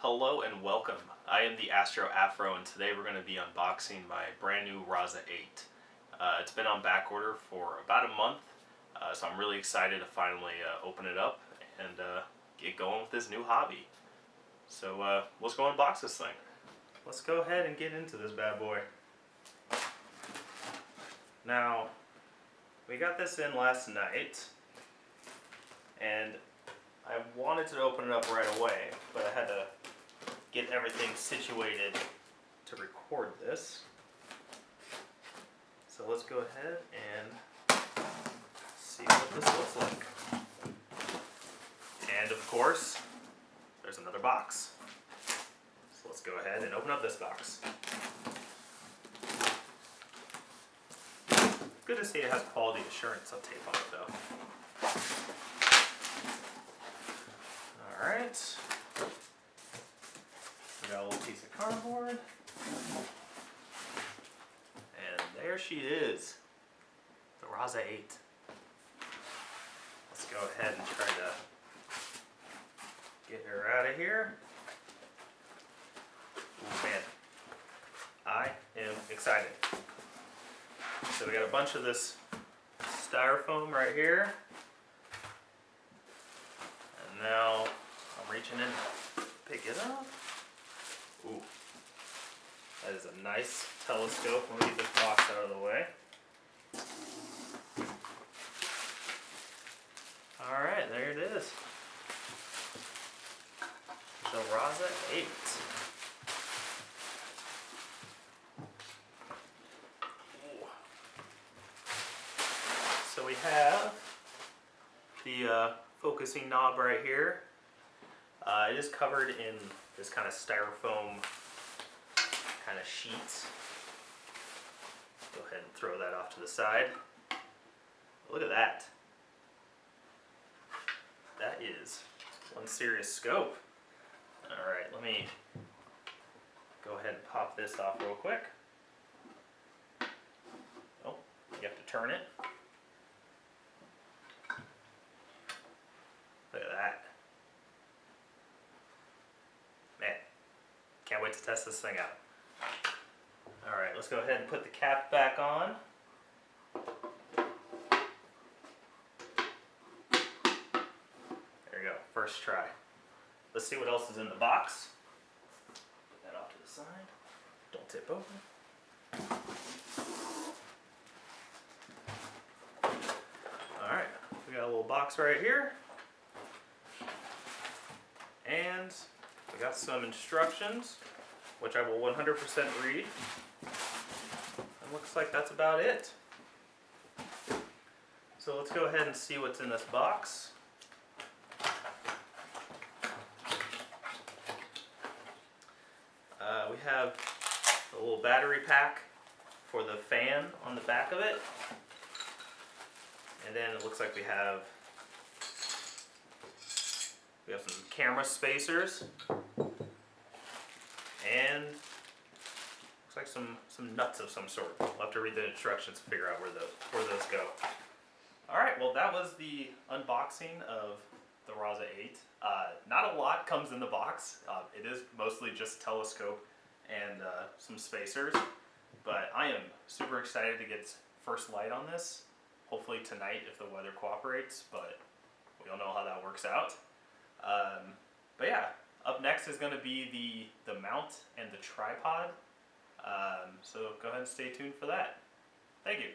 Hello and welcome. I am TheAstroAfro and today we're going to be unboxing my brand new RASA 8. It's been on back order for about a month, so I'm really excited to finally open it up and get going with this new hobby. So let's go unbox this thing. Let's go ahead and get into this bad boy. Now, we got this in last night and I wanted to open it up right away, but I had to get everything situated to record this. So let's go ahead and see what this looks like. And of course, there's another box. So let's go ahead and open up this box. Good to see it has quality assurance tape on it though. Alright. We got a little piece of cardboard. And there she is. The RASA 8. Let's go ahead and try to get her out of here. Ooh, man. I am excited. So we got a bunch of this styrofoam right here. And now I'm reaching in to pick it up. Ooh, that is a nice telescope. Let me get this box out of the way. Alright, there it is. The RASA 8. Ooh. So we have the focusing knob right here. It is covered in this kind of styrofoam kind of sheet. Go ahead and throw that off to the side. Look at that. That is one serious scope. Alright, let me go ahead and pop this off real quick. Oh, you have to turn it. Look at that. Man, can't wait to test this thing out. Alright, let's go ahead and put the cap back on. There you go, first try. Let's see what else is in the box. Put that off to the side. Don't tip over. Alright, we got a little box right here. And we got some instructions, which I will 100% read. And looks like that's about it. So let's go ahead and see what's in this box. We have a little battery pack for the fan on the back of it. And then it looks like we have some camera spacers, and looks like some nuts of some sort. We'll have to read the instructions to figure out where those go. Alright, well that was the unboxing of the RASA 8. Not a lot comes in the box. It is mostly just telescope and some spacers, but I am super excited to get first light on this. Hopefully tonight if the weather cooperates, but we don't know how that works out. But yeah, up next is going to be the mount and the tripod. So go ahead and stay tuned for that. Thank you.